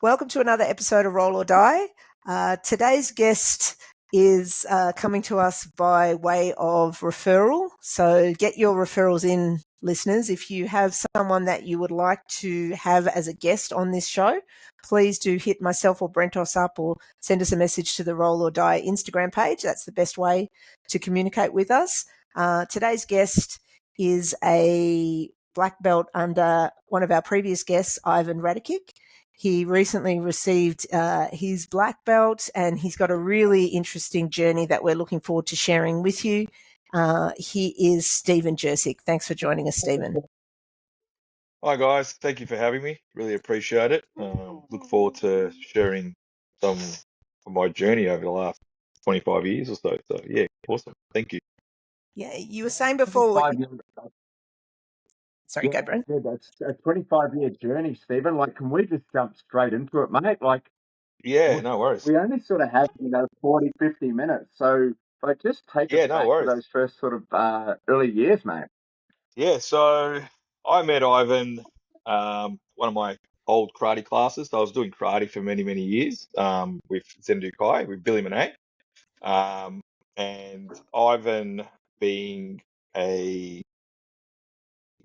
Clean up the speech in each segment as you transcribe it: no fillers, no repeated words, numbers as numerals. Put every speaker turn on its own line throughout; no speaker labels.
Welcome to another episode of Roll or Die. Today's guest is coming to us by way of referral. So get your referrals in, listeners. If you have someone that you would like to have as a guest on this show, please do hit myself or Brentos up or send us a message to the Roll or Die Instagram page. That's the best way to communicate with us. Today's guest is a black belt under one of our previous guests, Ivan Radikic. He recently received his black belt, and he's got a really interesting journey that we're looking forward to sharing with you. He is Stephen Jurcec. Thanks for joining us, Stephen.
Hi guys, thank you for having me. Really appreciate it. Look forward to sharing some of my journey over the last 25 years or so. So yeah, awesome. Thank you.
Yeah, you were saying before.
25 years.
Sorry, go, Brent.
Yeah, that's a 25-year journey, Stephen. Like, can we just jump straight into it, mate? Like,
Yeah, no worries.
we only sort of have, 40, 50 minutes. So, like, just take us
Yeah, no
back to
worries.
those first sort of early years, mate.
Yeah, so I met Ivan, one of my old karate classes. So I was doing karate for many, many years with Zendu Kai, with Billy Monet. And Ivan being a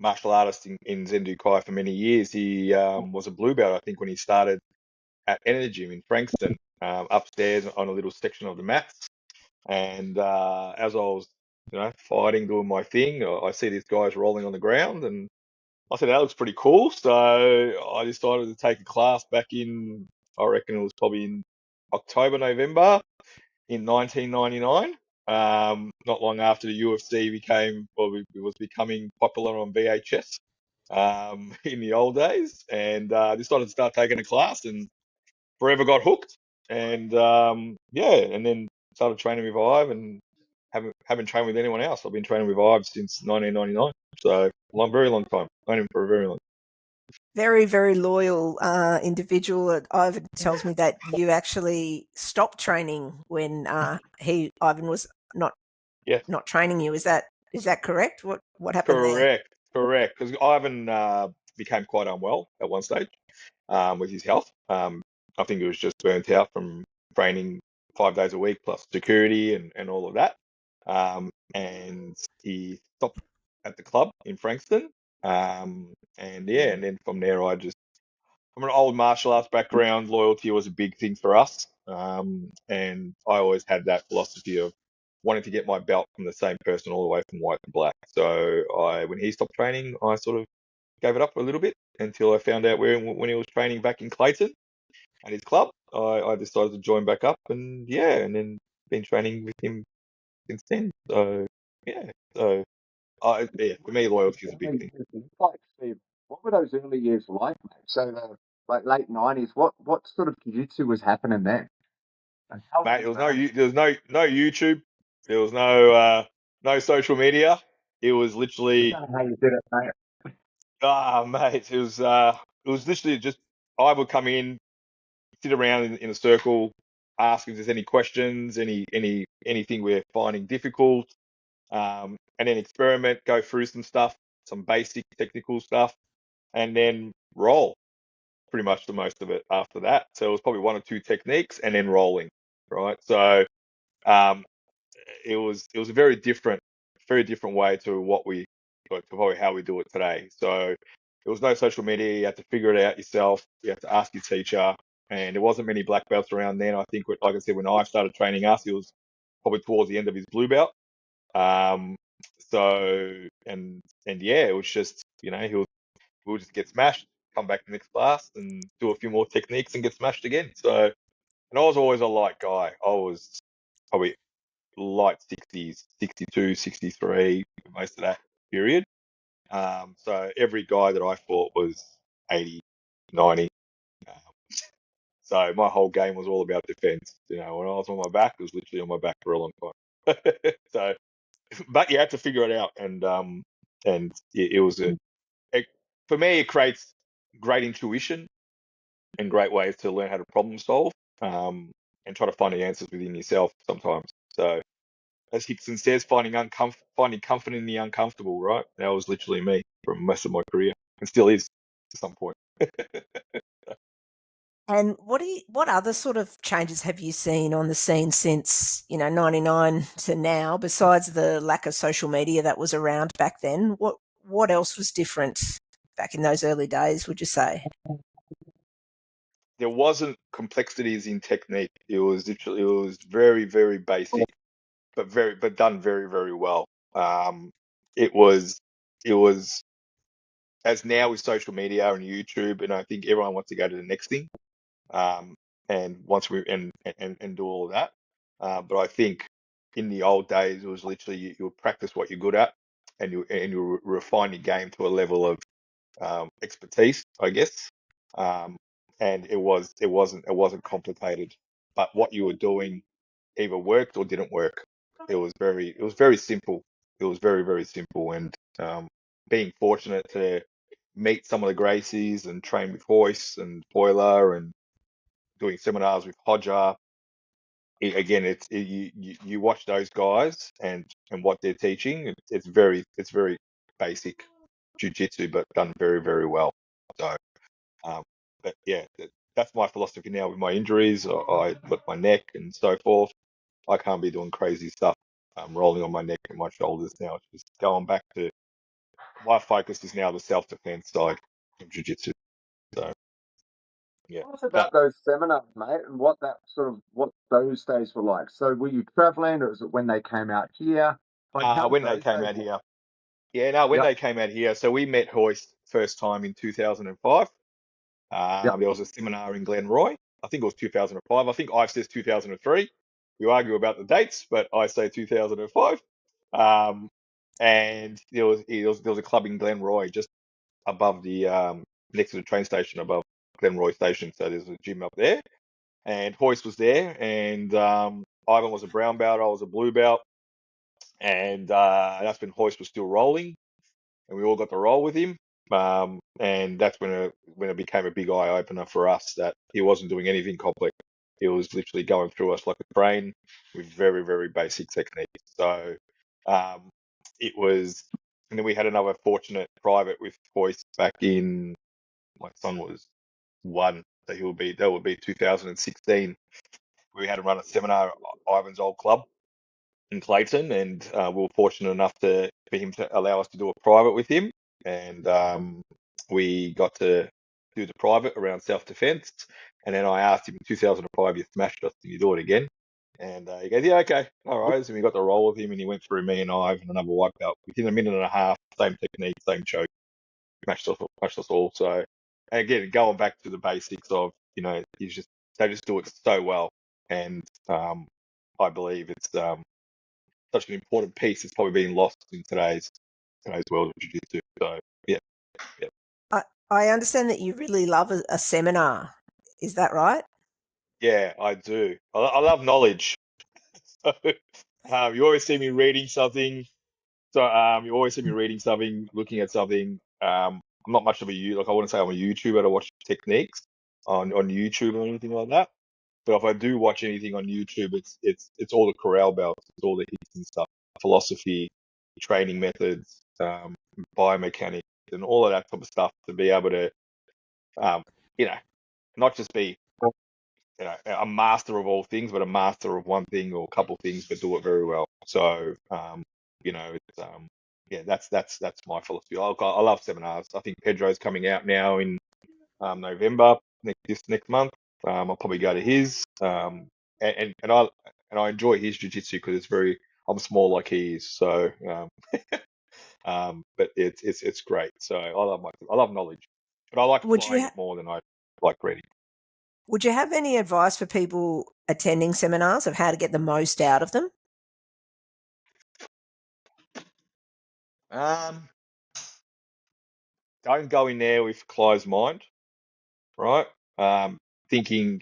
martial artist in Zendu Kai for many years. He was a blue belt, I think, when he started at Energy Gym in Frankston, upstairs on a little section of the mats. And as I was, fighting, doing my thing, I see these guys rolling on the ground, and I said, that looks pretty cool. So I decided to take a class back in, I reckon it was probably in October, November in 1999. Not long after the UFC was becoming popular on VHS in the old days, and decided to start taking a class, and forever got hooked, and and then started training with Ive, and haven't trained with anyone else. I've been training with Ive since 1999, so very long time. Known him for a very long time.
Very, very loyal individual. Ivan tells me that you actually stopped training when Ivan was not training you. Is that correct? What happened there?
Correct. Because Ivan became quite unwell at one stage with his health. I think he was just burnt out from training 5 days a week plus security and all of that. And he stopped at the club in Frankston. And then from there, I'm an old martial arts background. Loyalty was a big thing for us. And I always had that philosophy of wanting to get my belt from the same person all the way from white to black. So when he stopped training, I sort of gave it up a little bit until I found out when he was training back in Clayton at his club. I decided to join back up, and then been training with him since then. So for me, loyalty is a big thing.
Like, Steve, what were those early years like, mate? So, like late 90s, what sort of jiu-jitsu was happening then? And how
Mate, there was no YouTube. There was no social media. It was literally
I don't know how you did it, mate.
mate. It was literally just I would come in, sit around in a circle, ask if there's any questions, anything we're finding difficult, and then experiment, go through some stuff, some basic technical stuff, and then roll. Pretty much the most of it after that. So it was probably one or two techniques and then rolling, right? So it was a very different way to probably how we do it today. So there was no social media. You had to figure it out yourself. You had to ask your teacher, and there wasn't many black belts around then. I think, like I said, when I started training us, it was probably towards the end of his blue belt. It was just we'll just get smashed, come back the next class and do a few more techniques and get smashed again. So, and I was always a light guy. I was probably light 60s, 62, 63, most of that period. So every guy that I fought was 80, 90. So my whole game was all about defense. When I was on my back, it was literally on my back for a long time. So, but you had to figure it out, and it was for me, it creates great intuition and great ways to learn how to problem solve, and try to find the answers within yourself sometimes. So, as Hickson says, finding comfort in the uncomfortable, right? That was literally me for most of my career, and still is to some point.
And what other sort of changes have you seen on the scene since, 99 to now, besides the lack of social media that was around back then? What else was different back in those early days, would you say?
There wasn't complexities in technique. It was literally, it was very, very basic, but done very, very well. Um, it was it was as now with social media and YouTube, and I think everyone wants to go to the next thing. Um, and once we and do all of that. But I think in the old days, it was literally you would practice what you're good at, and you refine your game to a level of expertise, I guess. Um, and it wasn't complicated, but what you were doing either worked or didn't work. It was very simple. It was very, very simple, and being fortunate to meet some of the Gracies and train with Hoist and Boiler and doing seminars with Hodger. Again, you watch those guys and what they're teaching. It's very basic jiu-jitsu, but done very, very well. So, um, but yeah, that's my philosophy now with my injuries. With my neck and so forth. I can't be doing crazy stuff, rolling on my neck and my shoulders now. It's just going back to my focus is now the self-defense side of jiu-jitsu. So yeah,
Tell us
but
about those seminars, mate, and what those days were like. So were you traveling, or was it when they came out here? Like, how did
when they
those
came
days
out
look?
here, yeah, no, when
Yep,
they came out here, so we met Hoist first time in 2005.
yep.
There was a seminar in Glenroy. I think it was 2005. I think Ive says 2003. We argue about the dates, but I say 2005. Um, and there was a club in Glenroy just above the next to the train station above Glenroy station. So there's a gym up there, and Hoist was there, and Ivan was a brown belt, I was a blue belt, and that's when Hoist was still rolling, and we all got to roll with him. And that's when it became a big eye opener for us that he wasn't doing anything complex. He was literally going through us like a train with very, very basic techniques. So um, it was, and then we had another fortunate private with Hoist back in, my son was one, so that would be 2016. We had him run a seminar at Ivan's old club in Clayton, and we were fortunate enough for him to allow us to do a private with him, and we got to do the private around self defense. And then I asked him in 2005, "You smashed us, can you do it again?" And he goes, "Yeah, okay, all right." And we got to roll with him, and he went through me and Ive and another white belt within a minute and a half. Same technique, same choke, smashed us all. So again, going back to the basics of they just do it so well, and I believe it's such an important piece that's probably being lost in today's world of jiu-jitsu. So yeah, yeah,
I understand that you really love a seminar. Is that right?
yeah, I do. I love knowledge. So, you always see me reading something. So you always see me reading something, looking at something. I'm not much of like I wouldn't say I'm a YouTuber to watch techniques on YouTube or anything like that. But if I do watch anything on YouTube, it's all the corral belts, it's all the hits and stuff, philosophy, training methods, biomechanics, and all of that type of stuff to be able to, um, you know, not just be, a master of all things, but a master of one thing or a couple of things, but do it very well. So, it's yeah, that's my philosophy. I love seminars. I think Pedro's coming out now in November next month. I'll probably go to his. And I enjoy his jiu-jitsu because it's very. I'm small like he is, so but it's great. So I love knowledge, but I like
Would you
applying
ha-
it more than I like reading.
would you have any advice for people attending seminars of how to get the most out of them?
Um, don't go in there with closed mind, right? Thinking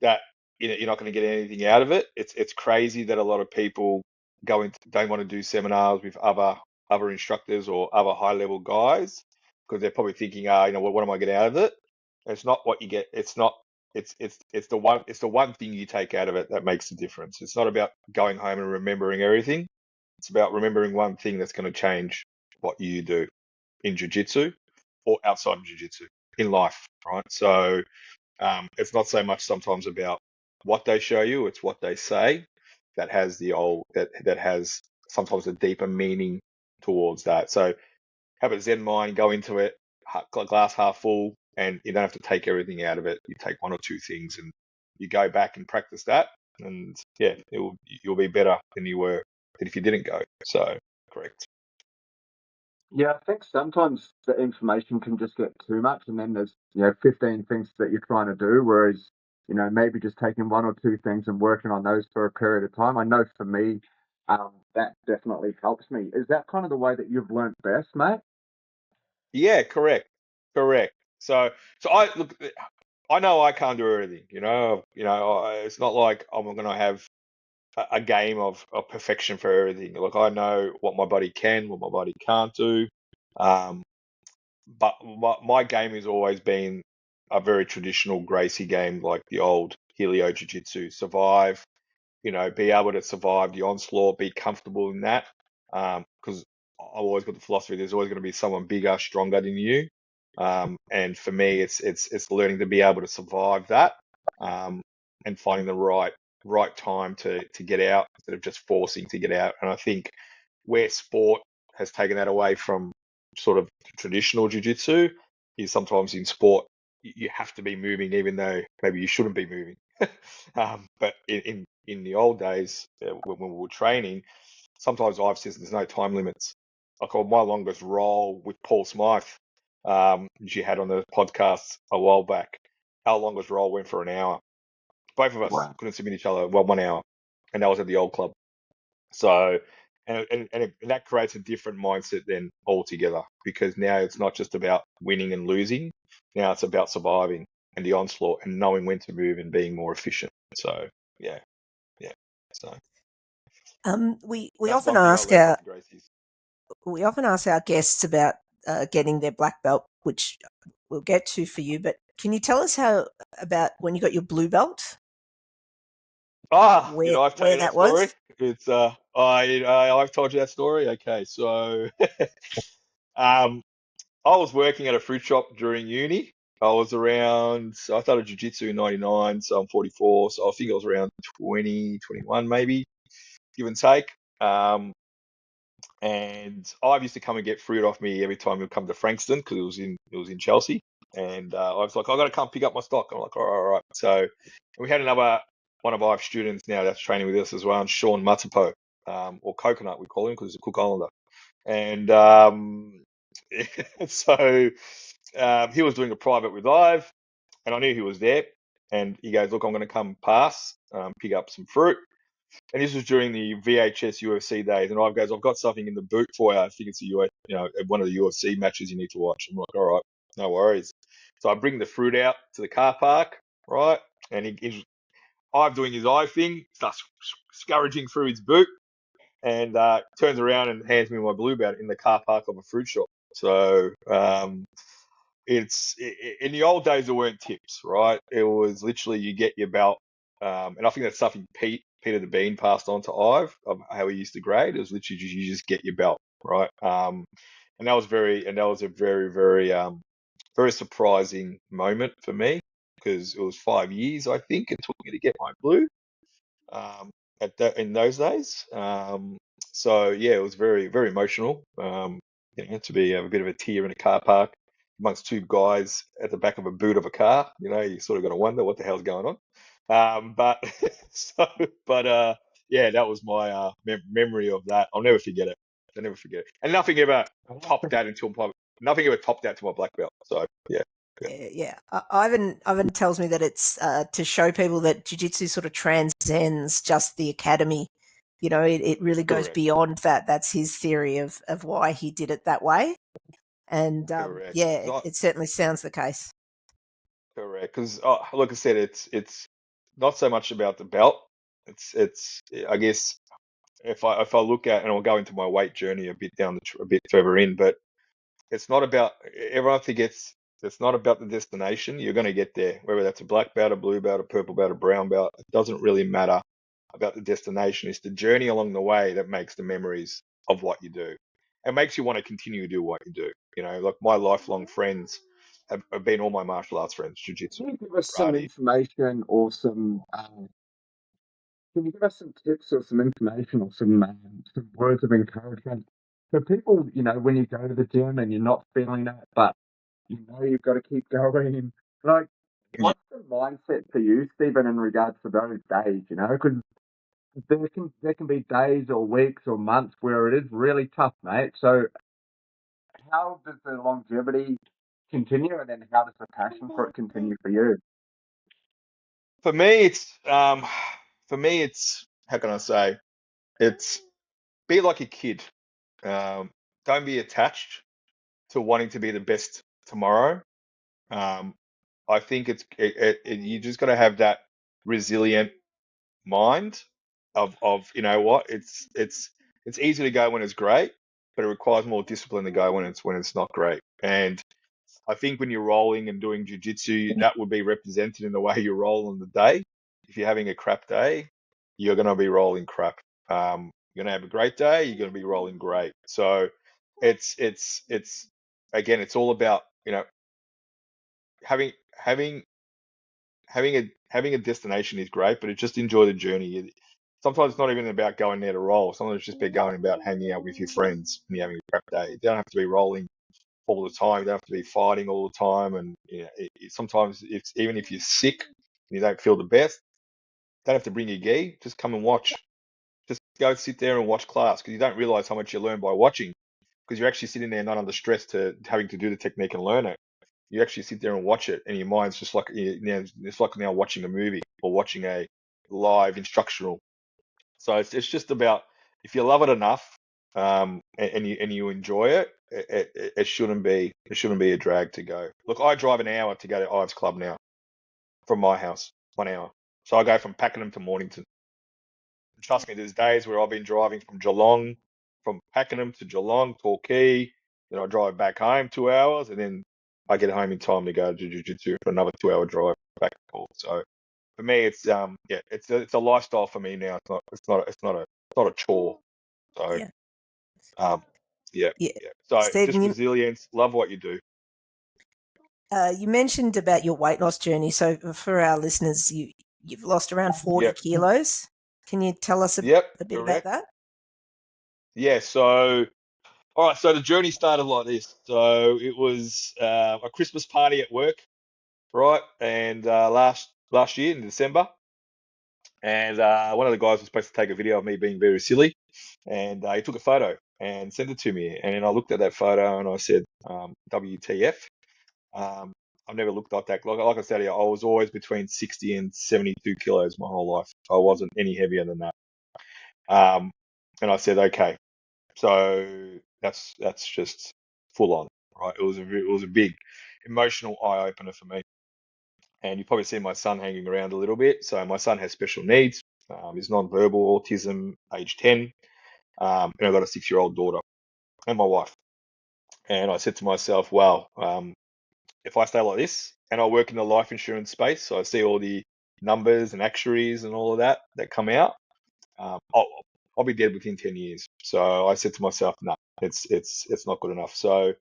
that you're not going to get anything out of it. It's crazy that a lot of people don't want to do seminars with other instructors or other high level guys because they're probably thinking, what am I getting out of it? It's not what you get. It's not. It's the one thing you take out of it that makes the difference. It's not about going home and remembering everything. It's about remembering one thing that's going to change what you do in jiu-jitsu or outside of jiu-jitsu in life, right? So It's not so much sometimes about what they show you; it's what they say that has that has sometimes a deeper meaning towards that. So have a Zen mind, go into it, glass half full, and you don't have to take everything out of it. You take one or two things, and you go back and practice that, and yeah, you'll be better than you were than if you didn't go. So correct.
Yeah, I think sometimes the information can just get too much, and then there's 15 things that you're trying to do, whereas maybe just taking one or two things and working on those for a period of time. I know for me, that definitely helps me. Is that kind of the way that you've learnt best, mate?
Yeah, correct. So I look. I know I can't do everything. It's not like I'm going to have a game of perfection for everything. Like I know what my body can, what my body can't do. Um, but my game has always been a very traditional Gracie game, like the old Helio Jiu-Jitsu. Survive, be able to survive the onslaught, be comfortable in that. Because I've always got the philosophy there's always going to be someone bigger, stronger than you. And for me, it's learning to be able to survive that, and finding the right time to get out instead of just forcing to get out. And I think where sport has taken that away from sort of traditional jiu-jitsu is sometimes in sport you have to be moving even though maybe you shouldn't be moving. But in the old days, when we were training, sometimes I've said there's no time limits. Like on my longest roll with Paul Smythe, which you had on the podcast a while back, our longest roll went for an hour. Both of us
Wow.
couldn't submit each other, well, 1 hour, and that was at the old club. So, and that creates a different mindset then altogether, because now it's not just about winning and losing. Now it's about surviving and the onslaught and knowing when to move and being more efficient. So, yeah, yeah. So
We
that's
often
one thing I
ask
learned off
our
the Gracies.
guests about getting their black belt, which we'll get to for you. But can you tell us how about when you got your blue belt?
I've told
Where
you that
that
story.
was?
It's I've told you that story. Okay, so um, I was working at a fruit shop during uni. I started jiu-jitsu in 99, so I'm 44. So I think I was around 20, 21 maybe, give and take. And I used to come and get fruit off me every time we'd come to Frankston because it was in Chelsea. And I was like, I got to come pick up my stock. I'm like, all right, all right. So we had another one of our students now that's training with us as well, and Sean Matapo, or Coconut, we call him because he's a Cook Islander. And so he was doing a private with Ive, and I knew he was there. And he goes, look, I'm going to come pass, pick up some fruit. And this was during the VHS UFC days. And Ive goes, I've got something in the boot for you. I think it's one of the UFC matches you need to watch. I'm like, all right, no worries. So I bring the fruit out to the car park, right? And Ive doing his eye thing, starts scurrying through his boot, and turns around and hands me my blue belt in the car park of a fruit shop. So in the old days there weren't tips, right? It was literally you get your belt, and I think that's something Peter the Bean passed on to Ive of how he used to grade. It was literally you just get your belt, right? And that was a very very surprising moment for me because it was 5 years I think it took me to get my blue, um, in those days. So yeah, it was very very emotional. To be a bit of a tear in a car park amongst two guys at the back of a boot of a car. You sort of got to wonder what the hell's going on. But so, but yeah, that was my memory of that. I'll never forget it. I'll never forget it. And nothing ever topped that to my black belt. So yeah, yeah,
Yeah. Ivan tells me that it's to show people that jiu-jitsu sort of transcends just the academy. It really goes
correct,
beyond that. That's his theory of why he did it that way. And
correct.
yeah,
'Cause
it certainly sounds the case.
Correct, because like I said, it's not so much about the belt. It's I guess if I look at and I'll go into my weight journey a bit a bit further in, but it's not about everyone forgets. It's not about the destination. You're going to get there, whether that's a black belt, a blue belt, a purple belt, a brown belt. It doesn't really matter about the destination. It's the journey along the way that makes the memories of what you do. It makes you want to continue to do what you do. Like my lifelong friends have been all my martial arts friends: jiu-jitsu,
Can you give us some
karate.
information or can you give us some tips or some information or some words of encouragement for people, when you go to the gym and you're not feeling that, but you've got to keep going. Like,
Yeah.
what's the mindset for you, Stephen, in regards to those days? Because there can be days or weeks or months where it is really tough, mate. So how does the longevity continue, and then how does the passion for it continue for you?
For me, it's how can I say? It's be like a kid. Um, don't be attached to wanting to be the best tomorrow. Um, I think you just got to have that resilient mind of what it's easy to go when it's great, but it requires more discipline to go when it's not great. And I think when you're rolling and doing jiu-jitsu, that would be represented in the way you roll on the day. If you're having a crap day, you're going to be rolling crap. You're going to have a great day, you're going to be rolling great. So it's again, it's all about, having having having a destination is great, but just enjoy the journey. Sometimes it's not even about going there to roll. Sometimes it's just about hanging out with your friends and you're having a crap day. You don't have to be rolling all the time. You don't have to be fighting all the time. And sometimes even if you're sick and you don't feel the best, don't have to bring your gi. Just come and watch. Just go sit there and watch class, because you don't realize how much you learn by watching, because you're actually sitting there not under stress to having to do the technique and learn it. You actually sit there and watch it, and your mind's just like, it's like now watching a movie or watching a live instructional. So it's just about, if you love it enough, and you enjoy it, it shouldn't be a drag to go. Look, I drive an hour to go to Ives Club now from my house, 1 hour. So I go from Pakenham to Mornington. Trust me, there's days where I've been driving from Pakenham to Geelong, Torquay, then I drive back home 2 hours, and then I get home in time to go to jiu-jitsu for another 2 hour drive back and forth. So for me, it's a lifestyle for me now. It's not a chore. So
Yeah.
um, yeah,
Yeah.
yeah. So just
Stephen,
resilience, love what you do.
you mentioned about your weight loss journey. So for our listeners, you've lost around 40
Yep,
kilos. Can you tell us
yep,
a bit about
correct.
that?
Yeah. So all right. So the journey started like this. So it was a Christmas party at work, right? And last year in December, and one of the guys was supposed to take a video of me being very silly, and he took a photo and sent it to me. And then I looked at that photo and I said, "WTF?" Um, I've never looked like that. Like I said, I was always between 60 and 72 kilos my whole life. I wasn't any heavier than that. Um, and I said, okay, so that's just full on, right? It was a big emotional eye opener for me. And you probably see my son hanging around a little bit. So my son has special needs. He's non-verbal autism, age 10, and I've got a 6-year-old daughter and my wife. And I said to myself, wow, if I stay like this, and I work in the life insurance space, so I see all the numbers and actuaries and all of that come out, I'll be dead within 10 years. So I said to myself, no, it's not good enough. So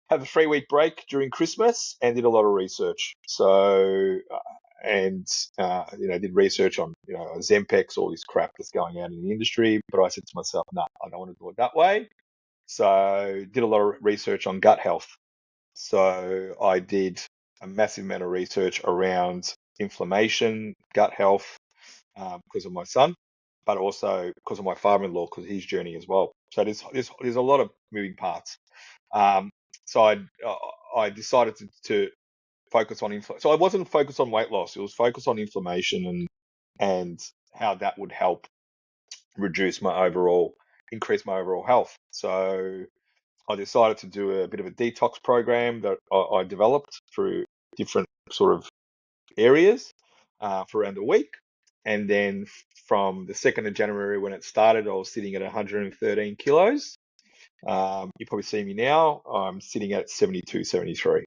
have a 3-week break during Christmas and did a lot of research. So did research on Zempex, all this crap that's going out in the industry. But I said to myself, no, I don't want to do it that way. So did a lot of research on gut health. So I did a massive amount of research around inflammation, gut health, because of my son, but also because of my father-in-law, because of his journey as well. So there's a lot of moving parts. Um, so I decided to focus on So I wasn't focused on weight loss. It was focused on inflammation and how that would help increase my overall health. So I decided to do a bit of a detox program that I developed through different sort of areas for around a week. And then from the 2nd of January when it started, I was sitting at 113 kilos. You probably see me now. I'm sitting at 72, 73.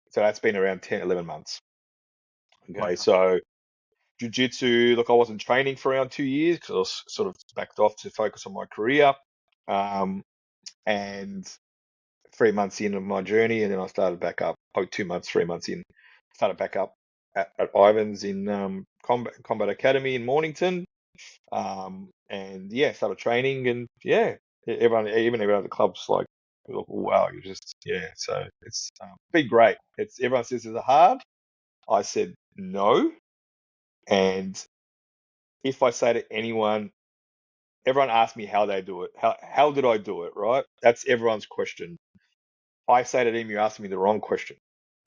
So that's been around 10, 11 months. Okay,
Wow.
so jiu-jitsu, look, I wasn't training for around 2 years because I was sort of backed off to focus on my career. And 3 months in of my journey, and then I started back up. 2 months, 3 months in, started back up at Ivan's in Combat Academy in Mornington. And yeah, started training, and yeah, everyone, even everyone at the club's like, oh, wow, you just, yeah. So it's been great. Everyone says it's hard. I said no, and if I say to anyone, everyone asks me how they do it. How did I do it? Right? That's everyone's question. I say to them, you're asking me the wrong question.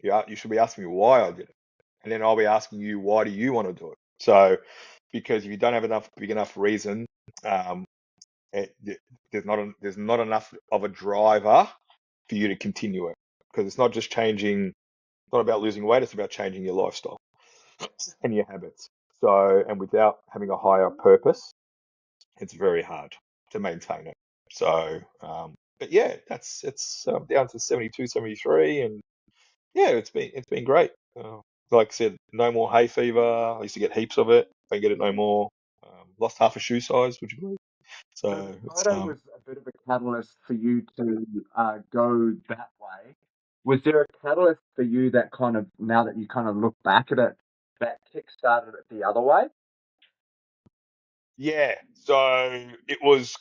You should be asking me why I did it, and then I'll be asking you, why do you want to do it? So, because if you don't have big enough reason, um, there's not enough of a driver for you to continue it, because it's not just changing. It's not about losing weight. It's about changing your lifestyle and your habits. So, and without having a higher purpose, it's very hard to maintain it. So, but yeah, it's down to 72, 73, and yeah, it's been great. Like I said, no more hay fever. I used to get heaps of it. Don't get it no more. Lost half a shoe size, would you believe?
So
So
the
it's
photo was a bit of a catalyst for you to go that way. Was there a catalyst for you that kind of, now that you kind of look back at it, that kick-started it the other way?
yeah. So it was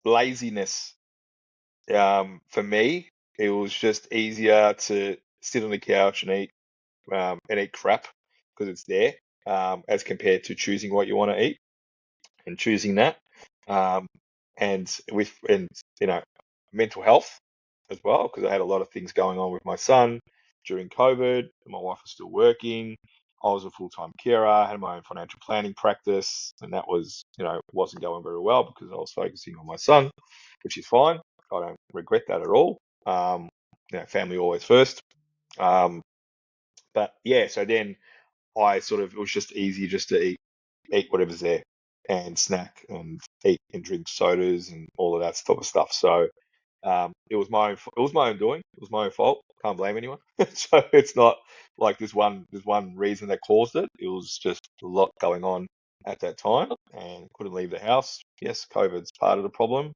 laziness. For me, it was just easier to sit on the couch and eat crap because it's there, as compared to choosing what you want to eat and choosing that. Um, and you know, mental health as well, because I had a lot of things going on with my son during COVID. My wife was still working. I was a full-time carer. I had my own financial planning practice, and that was, wasn't going very well because I was focusing on my son, which is fine. I don't regret that at all. Family always first. But yeah, so then it was just easy just to eat whatever's there and snack and eat and drink sodas and all of that sort of stuff. So it was my own doing. It was my own fault. Can't blame anyone. So it's not like there's one reason that caused it. It was just a lot going on at that time and couldn't leave the house. Yes, COVID's part of the problem,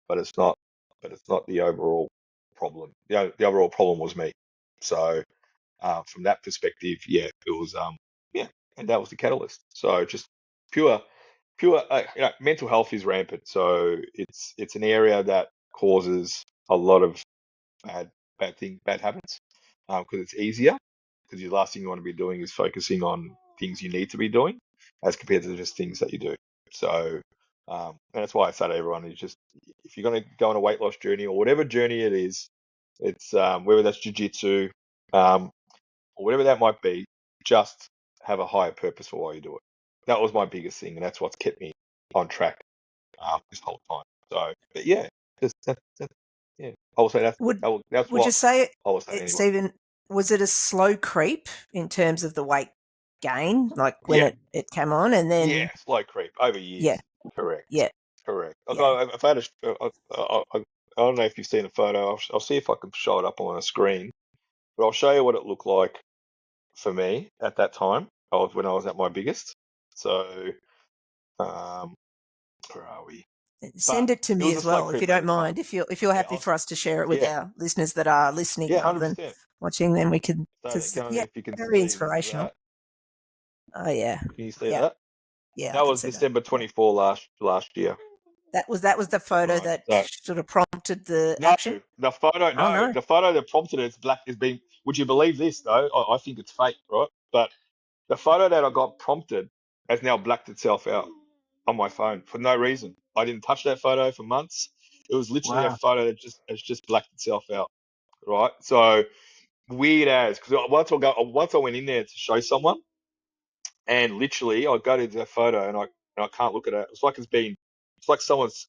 but it's not. But it's not the overall problem. The overall problem was me. So from that perspective, yeah, it was yeah, and that was the catalyst. So just pure, mental health is rampant. So it's an area that causes a lot of bad habits, because it's easier. Because the last thing you want to be doing is focusing on things you need to be doing, as compared to just things that you do. So, and that's why I say to everyone is just, if you're going to go on a weight loss journey or whatever journey it is, it's whether that's jiu-jitsu, or whatever that might be, just have a higher purpose for why you do it. That was my biggest thing, and that's what's kept me on track this whole time. So, but yeah, yeah. I will say
Would
that's
would you
what
say,
I was saying anyway.
Stephen, was it a slow creep in terms of the weight gain, like when
Yeah,
it came on, and then
slow creep over
yeah,
years. Correct,
yeah,
correct.
yeah.
If I had I don't know if you've seen a photo. I'll see if I can show it up on a screen, but I'll show you what it looked like for me at that time. When I was at my biggest. So, um, where are we?
Send
But
it to
it
me
was a
as
slow
well, if you
creep
don't
over time.
mind. If you're
Yeah,
happy for us to share it with
yeah,
our listeners that are listening
yeah,
rather
hundred
than
percent.
watching, then we can,
So,
because yeah,
if you can
very
see
inspirational.
that,
Oh yeah,
can you see
yeah,
that?
yeah. I
That
can
was
see that.
December
Yeah,
24 last year.
that was the photo
Right.
that
So
sort of prompted the
no,
action. Oh
no,
no,
the photo that prompted it's black has been. Would you believe this though? I think it's fake, right? But the photo that I got prompted has now blacked itself out on my phone for no reason. I didn't touch that photo for months. It was literally a
Wow.
photo that just blacked itself out, right? So weird as, because once I went in there to show someone, and literally I go to the photo and I can't look at it. It's like someone's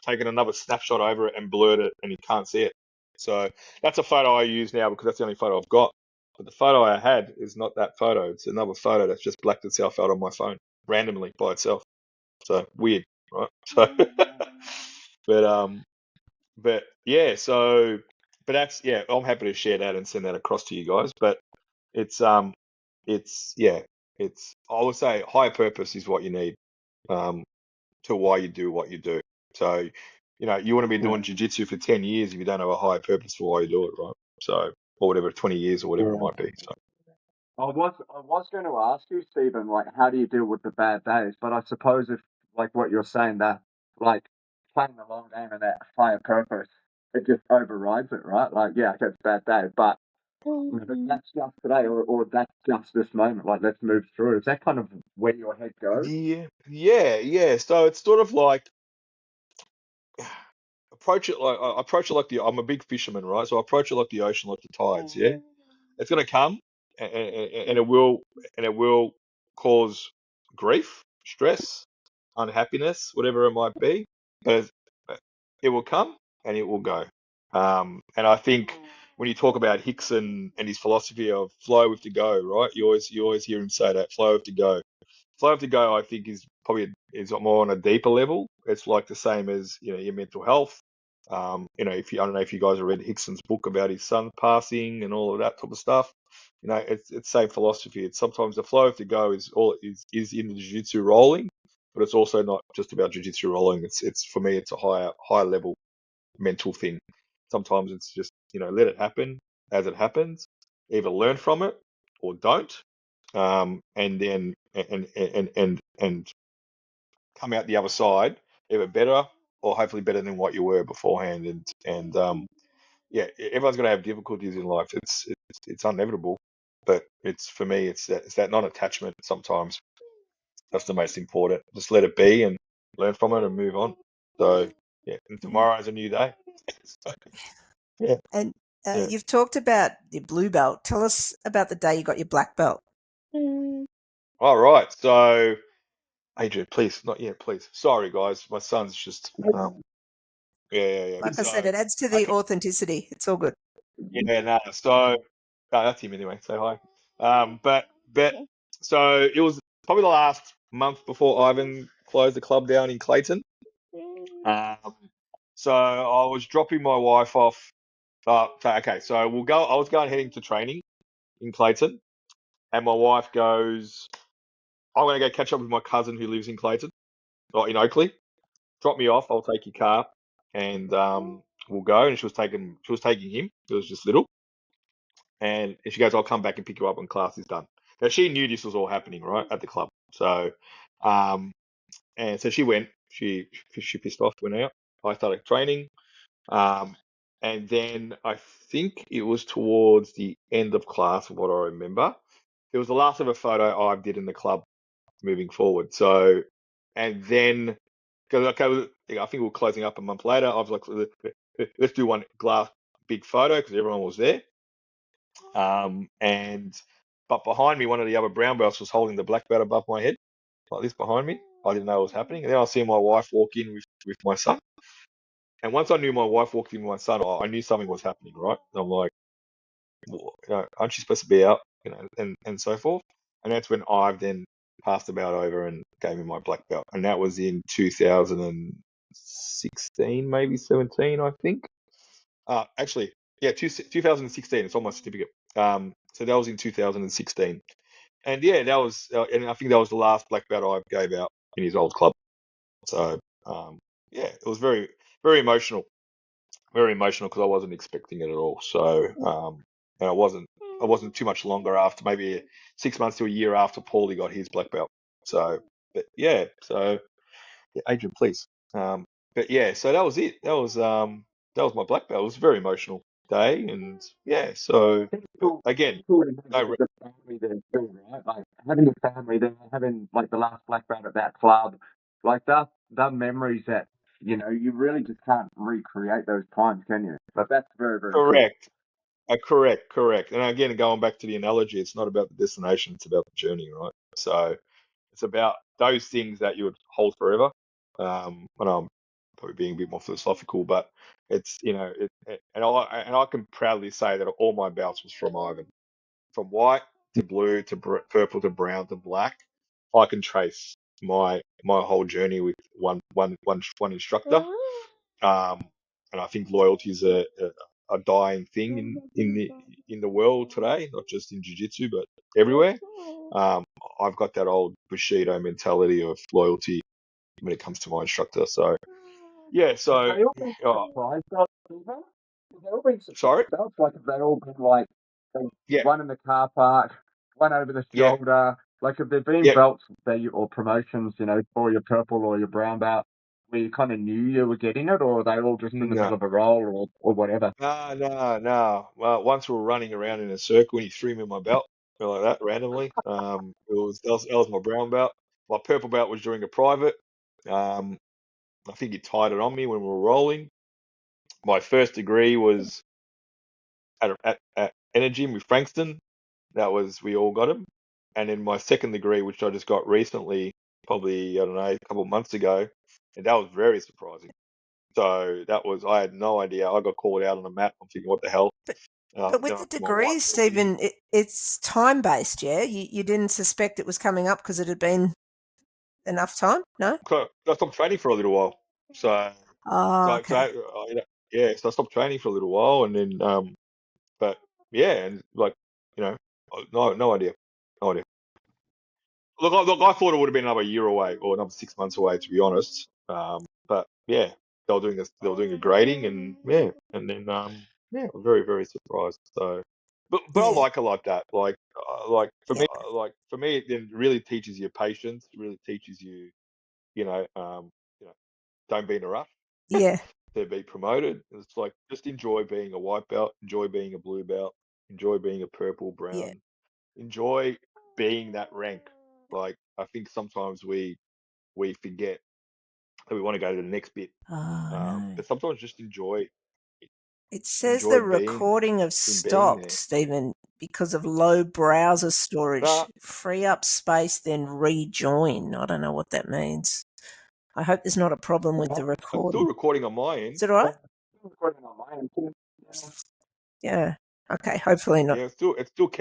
taken another snapshot over it and blurred it, and you can't see it. So that's a photo I use now because that's the only photo I've got. But the photo I had is not that photo. It's another photo that's just blacked itself out on my phone randomly by itself. So weird, right? So, but but yeah, but I'm happy to share that and send that across to you guys. But it's yeah, I would say higher purpose is what you need, um, to why you do what you do. So you want to be doing jiu-jitsu for 10 years if you don't have a higher purpose for why you do it, right? So, or whatever, 20 years or whatever it might be. So.
I was going to ask you, Stephen, like, how do you deal with the bad days? But I suppose if, like, what you're saying, that, like, playing the long game and that higher purpose, it just overrides it, right? Like, yeah, it's a bad day, but that's just today, or that's just this moment. Like, let's move through. Is that kind of where your head goes?
Yeah. So it's sort of like approach it like I'm a big fisherman, right? So I approach it like the ocean, like the tides. Yeah, it's going to come, and it will cause grief, stress, unhappiness, whatever it might be. But it will come and it will go. And I think when you talk about Hickson and his philosophy of flow with the go, right? You always hear him say that flow with the go. Flow to go, I think, is more on a deeper level. It's like the same as your mental health. If I don't know if you guys have read Hickson's book about his son passing and all of that type of stuff. It's same philosophy. It's sometimes the flow to go is in the jiu-jitsu rolling, but it's also not just about jiu-jitsu rolling. It's for me, it's a higher level mental thing. Sometimes it's just let it happen as it happens. Either learn from it or don't, and then and come out the other side either better or hopefully better than what you were beforehand. And yeah, everyone's going to have difficulties in life. It's inevitable, but for me it's that non-attachment. Sometimes that's the most important. Just let it be and learn from it and move on. So yeah, and tomorrow's a new day. So, yeah,
And
yeah.
you've talked about your blue belt. Tell us about the day you got your black belt.
All right. So, Adrian, please, not yet, please. Sorry, guys. My son's just, yeah.
Like I said,
So,
it adds to the
okay.
authenticity. It's all good.
Yeah, no. So, that's him anyway. Say hi. But, so it was probably the last month before Ivan closed the club down in Clayton. Um, so I was dropping my wife off. Okay. So we'll go. I was heading to training in Clayton, and my wife goes, I'm going to go catch up with my cousin who lives in Clayton or in Oakley. Drop me off. I'll take your car, and we'll go. And she was taking him. He was just little, and she goes, I'll come back and pick you up when class is done. Now she knew this was all happening right at the club, so and so she went. She pissed off, went out. I started training, and then I think it was towards the end of class, from what I remember. It was the last ever photo I did in the club moving forward. So, and then, because okay, I think we were closing up a month later. I was like, let's do one glass big photo because everyone was there. But behind me, one of the other brown belts was holding the black belt above my head, like this behind me. I didn't know what was happening. And then I see my wife walk in with my son. And once I knew my wife walked in with my son, I knew something was happening, right? And I'm like, well, aren't you supposed to be out, and so forth. And that's when I've then passed the belt over and gave me my black belt. And that was in 2016, maybe 17, I think. Actually, yeah, 2016. It's on my certificate. So that was in 2016. And yeah, and I think that was the last black belt I gave out in his old club. So, yeah, it was very, very emotional because I wasn't expecting it at all. So, and I wasn't too much longer after, maybe 6 months to a year after Paulie got his black belt. So, but yeah, so yeah, Adrian, please. But yeah, so that was it. That was my black belt. It was a very emotional day, and yeah, so again,
Cool to have
no,
the family there too, right? Like having the family there, having like the last black belt at that club, like the memories that you really just can't recreate those times, can you? But that's very, very cool.
correct. Correct. And again, going back to the analogy, it's not about the destination, it's about the journey, right? So it's about those things that you would hold forever. And I'm probably being a bit more philosophical, but it's, and I can proudly say that all my belts was from Ivan, from white to blue to purple to brown to black. I can trace my whole journey with one instructor. Um, and I think loyalty is a dying thing in the world today, not just in jiu-jitsu, but everywhere. Um, I've got that old Bushido mentality of loyalty when it comes to my instructor. So yeah.
Have
So,
they all been
oh,
surprise belts, Stephen? Have they all been
sorry.
surprise belts? Like, have they all been like
Yeah,
one in the car park, one over the
yeah,
shoulder? Like, have there been
yeah.
belts that or promotions, for your purple or your brown belt, where you kind of knew you were getting it, or are they all just in the
No,
middle of a roll or whatever?
no, no, no. Well, once we were running around in a circle, and he threw me my belt, like that randomly. That was my brown belt. My purple belt was during a private. Um, I think he tied it on me when we were rolling. My first degree was at Energy with Frankston. That was we all got him. And then my second degree, which I just got recently, probably I don't know, a couple of months ago, and that was very surprising. So that was I had no idea. I got called out on the map. I'm thinking, what the hell?
But with
You know,
the
my wife
degrees,
said to me,
Stephen, it's time based, yeah? You didn't suspect it was coming up because it had been enough time? No?
"Okay, I stopped training for a little while. So,
Oh,
so, so
okay.
yeah, so I stopped training for a little while, and then, but yeah, and like, you know, no idea, no idea. Look, I thought it would have been another year away or another 6 months away, to be honest. But yeah, they were doing a grading, and yeah, and then yeah, I was very very surprised. So, but I
Yeah.
like it like that. Like for me, it then really teaches you patience. It really teaches you, you know, you know, don't be in a rush
Yeah.
to be promoted. It's like just enjoy being a white belt, enjoy being a blue belt, enjoy being a purple,
Yeah.
brown, enjoy being that rank. Like I think sometimes we forget that we want to go to the next bit,
Oh, no.
but sometimes just
It says
enjoy
the
being
recording have
in being
stopped,
there.
Stephen, because of low browser storage.
Nah,
Free up space, then rejoin. I don't know what that means. I hope there's not a problem with the
it's still
recording.
recording on my
Is
end.
it all right?
Recording on my end too. Yeah.
Yeah. Okay. Hopefully not.
Yeah, it's still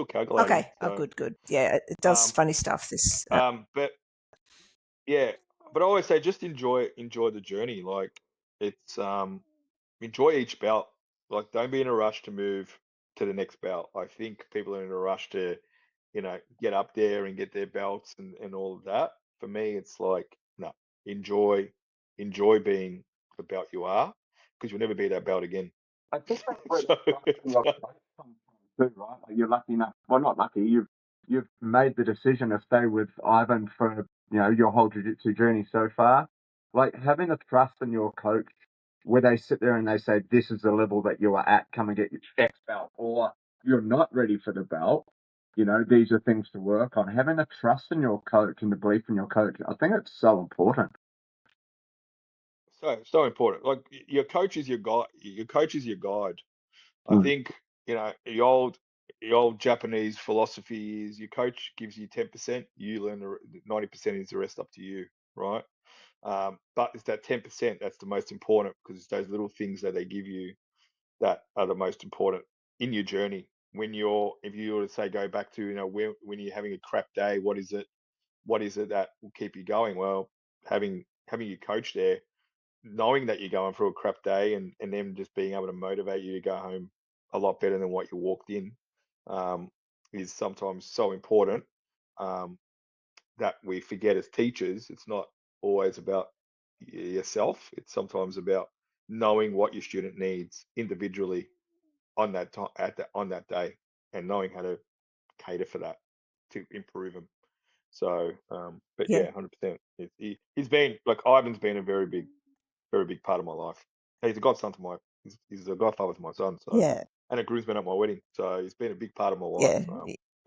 calculating.
Okay. Oh,
So,
good, good. Yeah, it does
um,
funny stuff, this app.
but yeah, but I always say just enjoy the journey. Like it's enjoy each bout. Like, don't be in a rush to move to the next bout. I think people are in a rush to, get up there and get their belts and all of that. For me, it's like, no, enjoy, enjoy being the belt you are, because you'll never be that belt again.
I think that's where the
So,
trust in your coach comes from too, right? Like, you're lucky enough. Well, not lucky. You've made the decision to stay with Ivan for your whole jiu-jitsu journey so far. Like, having the trust in your coach, where they sit there and they say, "This is the level that you are at. Come and get your X belt," or "You're not ready for the belt. These are things to work on." Having the trust in your coach and the belief in your coach, I think it's so important.
so important. Like your coach is your guide. Your coach is your guide. I
Mm.
think, the old Japanese philosophy is your coach gives you 10%, you learn the 90% is the rest up to you, right? But it's that 10% that's the most important, because it's those little things that they give you that are the most important in your journey. If you were to say go back to, when you're having a crap day, what is it? What is it that will keep you going? Well, having your coach there, knowing that you're going through a crap day, and them just being able to motivate you to go home a lot better than what you walked in, um, is sometimes so important, um, that we forget as teachers. It's not always about yourself. It's sometimes about knowing what your student needs individually on that time on that day, and knowing how to cater for that to improve them. So, but
Yeah.
yeah, 100%. He's been like Ivan's been a very big part of my life. He's a godson to he's a godfather to my son. So,
Yeah.
and a groomsman at my wedding. So he's been a big part of my life.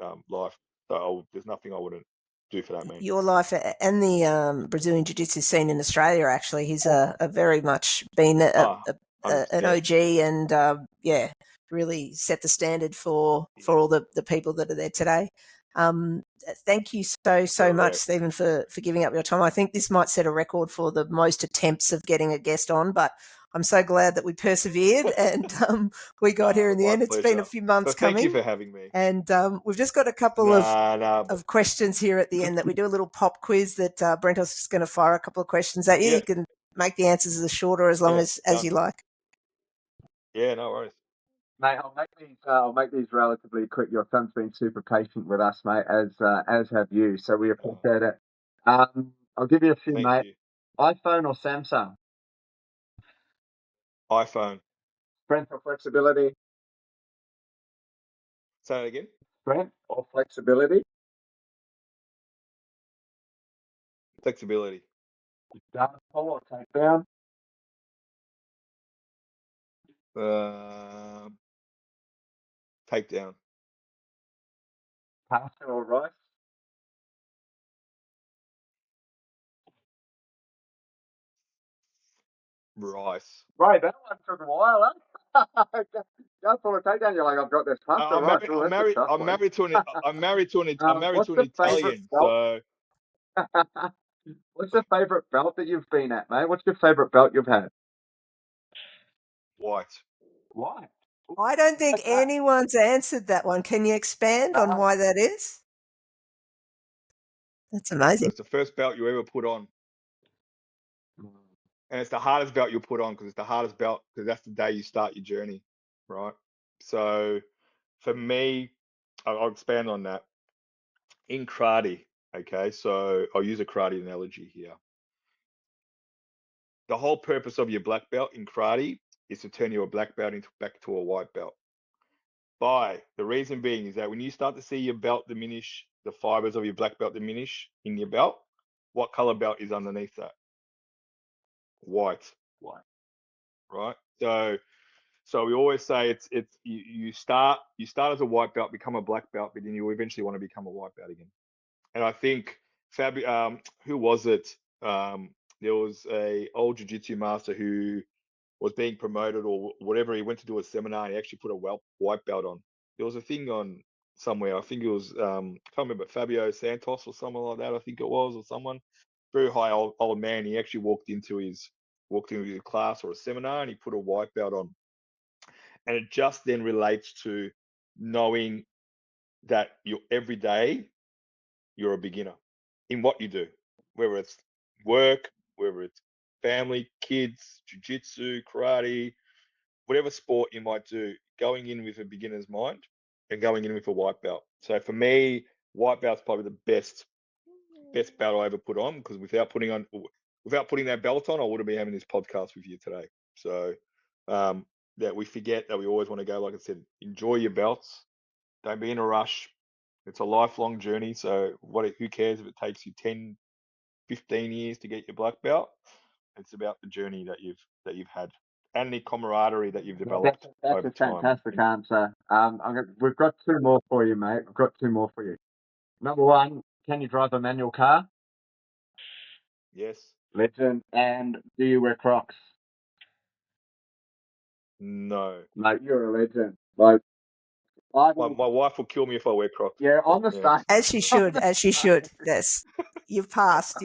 Yeah.
Life. So there's nothing I wouldn't do for that man.
Your life and the Brazilian Jiu-Jitsu scene in Australia, actually, he's a very much been
Ah,
an
100%.
OG, and yeah, really set the standard for
Yeah,
all the people that are there today. Um, Thank you so much,
correct.
Stephen, for giving up your time. I think this might set a record for the most attempts of getting a guest on, but I'm so glad that we persevered and we got here in the
My
end. It's been a
pleasure.
few months
But thank you
coming,
for having me.
and we've just got a couple
Nah, nah,
of questions here at the
because
end that we do a little pop quiz that Brentos is going to fire a couple of questions at you.
yeah,
You can make the answers as short or as long
yeah,
as
done.
you like.
Yeah, no worries.
Mate, I'll make these relatively quick. Your son's been super patient with us, mate, as have you. So we
Oh,
appreciate it. I'll give you a few,
thank
mate.
you.
iPhone or Samsung?
iPhone.
Strength or flexibility?
Say that again.
Strength or flexibility?
Flexibility.
Down pull or takedown?
Takedown.
Pasta or rice?
Rice.
Right, that one took a while, huh? Down pull or takedown? You're like, I've got this pasta
I'm
rice.
married.
Oh,
I'm
that's a
married.
tough
I'm
one.
married to an. I'm married to an. I'm married
What's
to an
the favourite
Italian.
belt?
So
What's the favourite belt that you've been at, mate? What's your favourite belt you've had?
white.
Why?
I don't think anyone's answered that one. Can you expand on why that is? That's amazing.
It's the first belt you ever put on, and it's the hardest belt you'll put on because it's the hardest belt because that's the day you start your journey, right? So for me, I'll expand on that. In karate, okay, so I'll use a karate analogy here. The whole purpose of your black belt in karate is to turn your black belt back to a white belt. The reason being is that when you start to see your belt diminish, the fibers of your black belt diminish in your belt, what color belt is underneath that? White.
Why?
Right? So we always say it's you start as a white belt, become a black belt, but then you eventually want to become a white belt again. And I think who was it? There was a old jiu-jitsu master who was being promoted or whatever. He went to do a seminar and he actually put a white belt on. There was a thing on somewhere. I think it was I can't remember, Fabio Santos or someone like that. I think it was, or someone very high old man. He actually walked into his class or a seminar and he put a white belt on. And it just then relates to knowing that every day you're a beginner in what you do, whether it's work, whether it's family, kids, jiu-jitsu, karate, whatever sport you might do, going in with a beginner's mind and going in with a white belt. So for me, white belt's probably the best belt I ever put on, because without putting that belt on, I wouldn't be having this podcast with you today. So that we forget that we always want to go, like I said, enjoy your belts. Don't be in a rush. It's a lifelong journey. So who cares if it takes you 10, 15 years to get your black belt? It's about the journey that you've had and the camaraderie that you've developed
That's
over
a
time.
fantastic answer. We've got two more for you, mate. We've got two more for you. Number one, can you drive a manual car?
Yes.
Legend. And do you wear Crocs?
No.
Mate, you're a legend. Like,
My wife will kill me if I wear Crocs.
yeah, on the
Yeah.
start.
As she should, as she should. Yes. You've passed.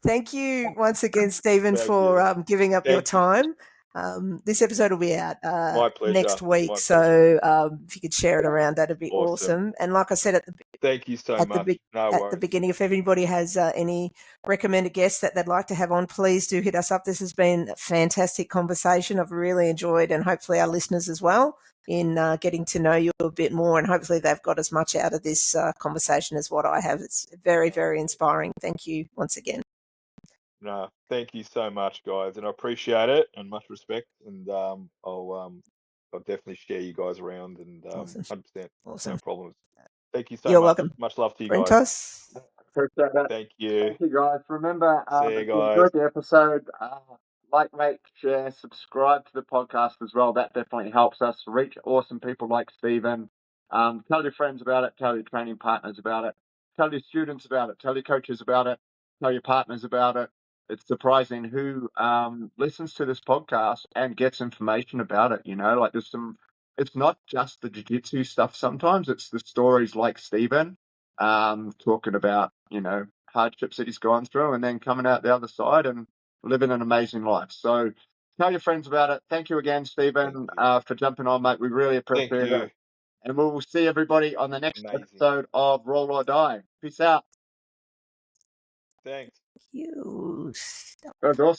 Thank you once again, Stephen,
Thank
for
you.
giving up your
Thank you.
time. This episode will be out
My pleasure.
next week.
My
So if you could share it around, that'd be
Awesome.
awesome. And like I said
Thank you so
at
much. No
the
worries.
beginning, if anybody has any recommended guests that they'd like to have on, please do hit us up. This has been a fantastic conversation. I've really enjoyed, and hopefully our listeners as well, in getting to know you a bit more, and hopefully they've got as much out of this conversation as what I have. It's very, very inspiring. Thank you once again.
No, thank you so much, guys, and I appreciate it and much respect. And I'll definitely share you guys around, and
Awesome.
100%,
Awesome.
no problems. Thank you so
You're
much.
welcome.
Much love to you guys.
Brentos.
Appreciate that.
Thank you.
Thank you, guys. Remember,
See you
if you
guys.
enjoyed the episode, like, rate, share, subscribe to the podcast as well. That definitely helps us reach awesome people like Stephen. Tell your friends about it. Tell your training partners about it. Tell your students about it. Tell your coaches about it. Tell your partners about it. It's surprising who listens to this podcast and gets information about it. You know, like it's not just the jiu-jitsu stuff. Sometimes it's the stories like Stephen talking about, hardships that he's gone through and then coming out the other side and living an amazing life. So tell your friends about it. Thank you again, Stephen, for jumping on, mate. We really appreciate it. And we will see everybody on the next episode of Roll or Die. Peace out.
Thanks.
You.
That was awesome.